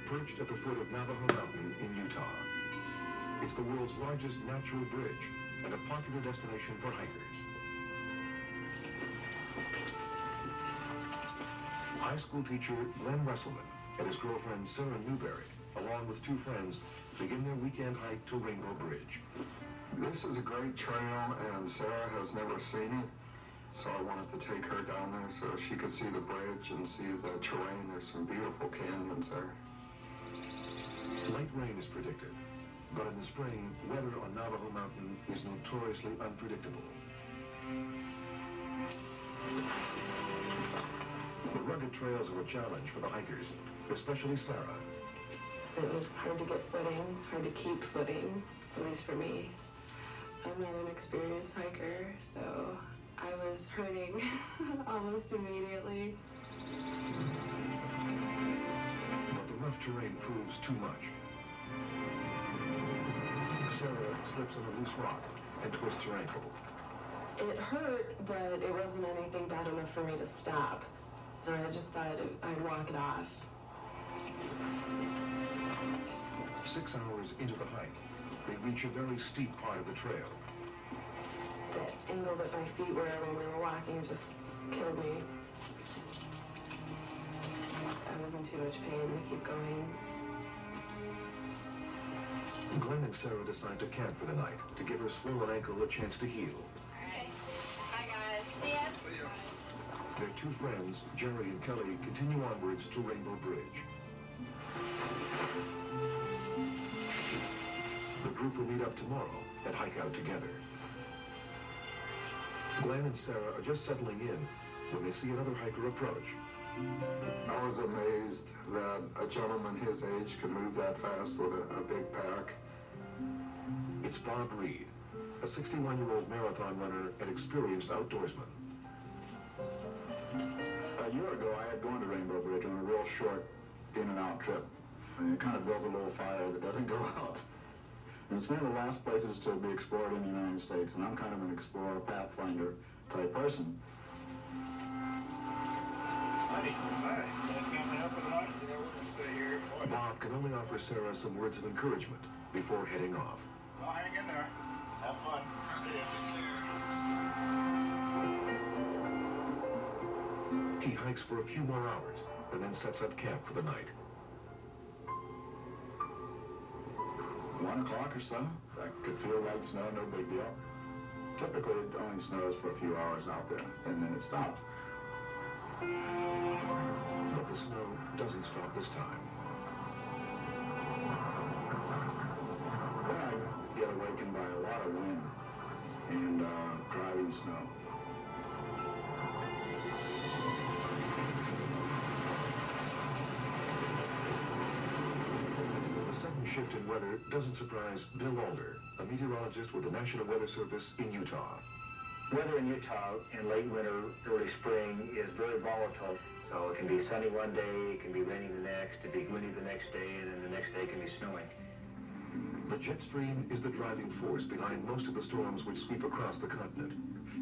perched at the foot of Navajo Mountain in Utah. It's the world's largest natural bridge and a popular destination for hikers. High school teacher Glen Wesselmann and his girlfriend Sarah Newberry, along with two friends, begin their weekend hike to Rainbow Bridge. This is a great trail, and Sarah has never seen it, so I wanted to take her down there so she could see the bridge and see the terrain. There's some beautiful canyons there. Light rain is predicted, but in the spring, weather on Navajo Mountain is notoriously unpredictable. The rugged trails are a challenge for the hikers, especially Sarah. It was hard to get footing, hard to keep footing, at least for me. I'm not an experienced hiker, so I was hurting almost immediately. But the rough terrain proves too much. Sarah slips on a loose rock and twists her ankle. It hurt, but it wasn't anything bad enough for me to stop. And I just thought I'd walk it off. 6 hours into the hike, they reach a very steep part of the trail. The angle that my feet were when we were walking just killed me. I was in too much pain to keep going. Glen and Sarah decide to camp for the night to give her swollen ankle a chance to heal. Alright. Bye, guys. See ya. See ya. Their two friends, Jerry and Kelly, continue onwards to Rainbow Bridge. The group will meet up tomorrow and hike out together. Glen and Sarah are just settling in when they see another hiker approach. I was amazed that a gentleman his age could move that fast with a big pack. It's Bob Reed, a 61-year-old marathon runner and experienced outdoorsman. A year ago, I had gone to Rainbow Bridge on a real short in-and-out trip. And it kind of builds a little fire that doesn't go out. And it's one of the last places to be explored in the United States, and I'm kind of an explorer, pathfinder type person. Bob can only offer Sarah some words of encouragement before heading off. Well, hang in there. Have fun. See you. He hikes for a few more hours and then sets up camp for the night. 1 o'clock or so. I could feel light snow, no big deal. Typically, it only snows for a few hours out there, and then it stops. But the snow doesn't stop this time. Then I get awakened by a lot of wind and driving snow. The sudden shift in weather doesn't surprise Bill Alder, a meteorologist with the National Weather Service in Utah. Weather in Utah in late winter, early spring is very volatile. So it can be sunny one day, it can be rainy the next, it can be windy the next day, and then the next day it can be snowing. The jet stream is the driving force behind most of the storms which sweep across the continent,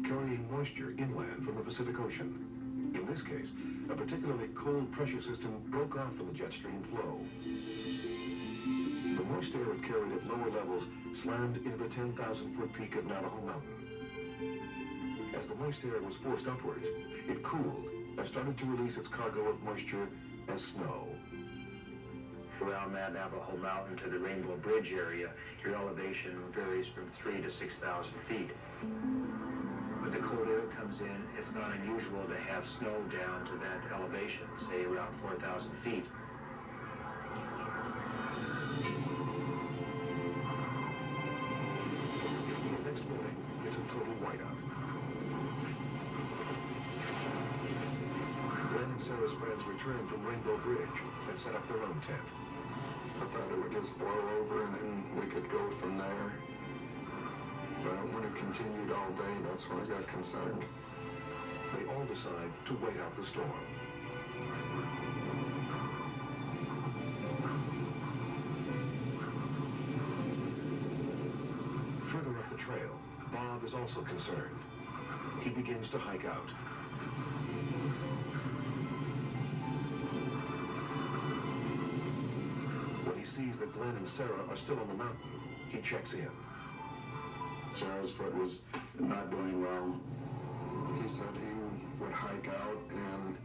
carrying moisture inland from the Pacific Ocean. In this case, a particularly cold pressure system broke off from the jet stream flow. The moist air it carried at lower levels slammed into the 10,000-foot peak of Navajo Mountain. As the moist air was forced upwards, it cooled and started to release its cargo of moisture as snow. Around that Navajo Mountain to the Rainbow Bridge area, your elevation varies from 3,000 to 6,000 feet. When the cold air comes in, it's not unusual to have snow down to that elevation, say around 4,000 feet. The next morning, it's a total whiteout. Glen and Sarah's friends returned from Rainbow Bridge and set up their own tent. I thought it would just blow over and then we could go from there. But when it continued all day, that's when I got concerned. They all decide to wait out the storm. Further up the trail, Bob is also concerned. He begins to hike out. sees that Glen and Sarah are still on the mountain, he checks in. Sarah's foot was not doing well. He said he would hike out and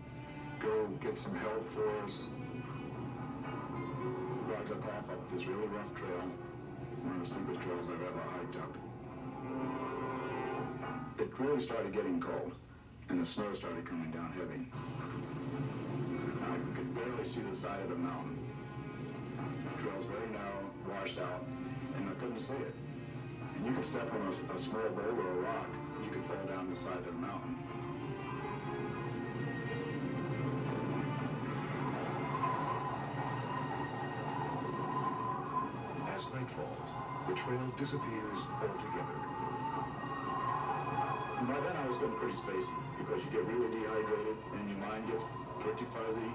go get some help for us. I took off up this really rough trail, one of the steepest trails I've ever hiked up. It really started getting cold, and the snow started coming down heavy. I could barely see the side of the mountain. The trail's very narrow, washed out, and I couldn't see it. And you could step on a small boulder or rock, and you could fall down the side of the mountain. As night falls, the trail disappears altogether. And by then I was getting pretty spacey, because you get really dehydrated, and your mind gets pretty fuzzy.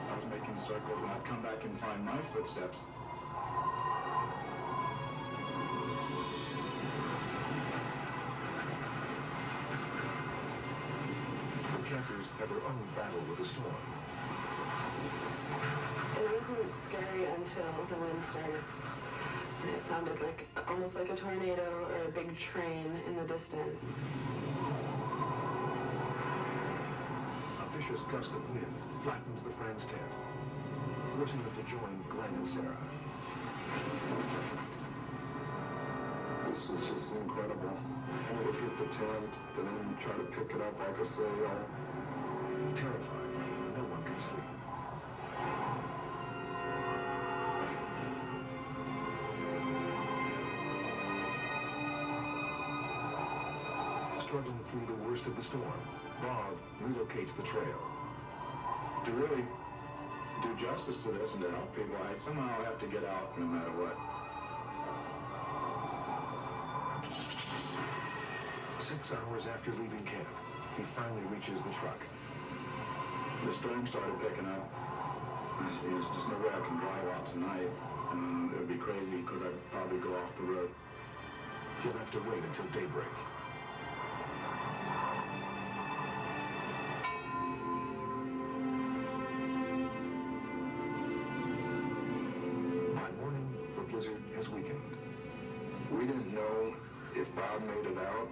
I was making circles, and I'd come back and find my footsteps. The campers have their own battle with the storm. It wasn't scary until the wind started. And it sounded like almost like a tornado or a big train in the distance. A vicious gust of wind flattens the friends' tent, forcing them to join Glen and Sarah. This was just incredible. And it would hit the tent, and then try to pick it up like a sail. Terrified, no one can sleep. Struggling through the worst of the storm, Bob relocates the trail. To really do justice to this and to help people, I somehow have to get out no matter what. 6 hours after leaving camp, he finally reaches the truck. The storm started picking up. I said, there's just no way I can drive out tonight. It would be crazy because I'd probably go off the road. He'll have to wait until daybreak. By morning, the blizzard has weakened. We didn't know if Bob made it out.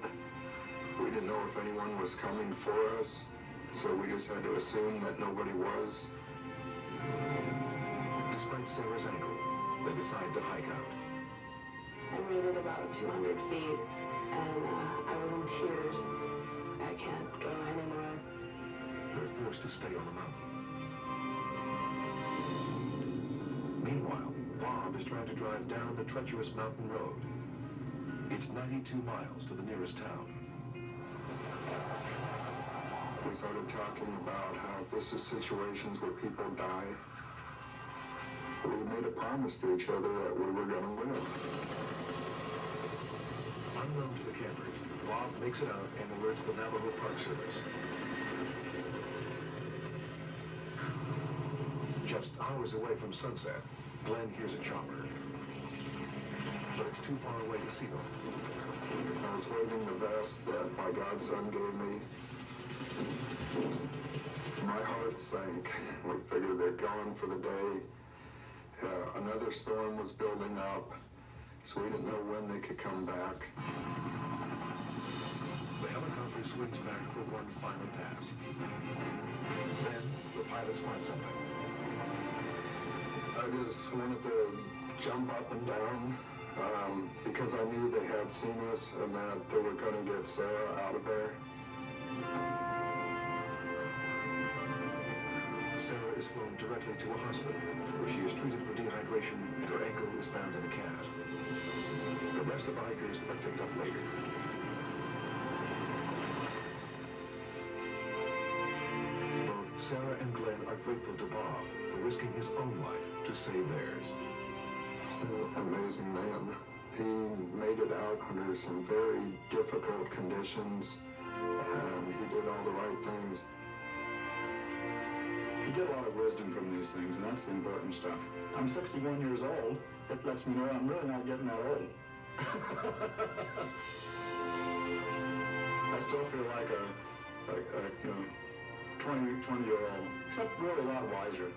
We didn't know if anyone was coming for us, so we just had to assume that nobody was. Despite Sarah's ankle, they decide to hike out. I made it about 200 feet, and I was in tears. I can't go anymore. They're forced to stay on the mountain. Meanwhile, Bob is trying to drive down the treacherous mountain road. It's 92 miles to the nearest town. We started talking about how this is situations where people die. We made a promise to each other that we were going to live. Unknown to the campers, Bob makes it out and alerts the Navajo Park Service. Just hours away from sunset, Glen hears a chopper. But it's too far away to see them. I was waving the vest that my godson gave me. My heart sank. We figured they're gone for the day. Another storm was building up, so we didn't know when they could come back. The helicopter swings back for one final pass. Then, the pilot spots something. I just wanted to jump up and down because I knew they had seen us and that they were going to get Sarah out of there. Sarah is flown directly to a hospital, where she is treated for dehydration and her ankle is bound in a cast. The rest of the hikers are picked up later. Both Sarah and Glen are grateful to Bob for risking his own life to save theirs. He's an amazing man. He made it out under some very difficult conditions, and he did all the right things. You get a lot of wisdom from these things, and that's the important stuff. I'm 61 years old. It lets me know I'm really not getting that old. I still feel like a 20-year-old, except really a lot wiser.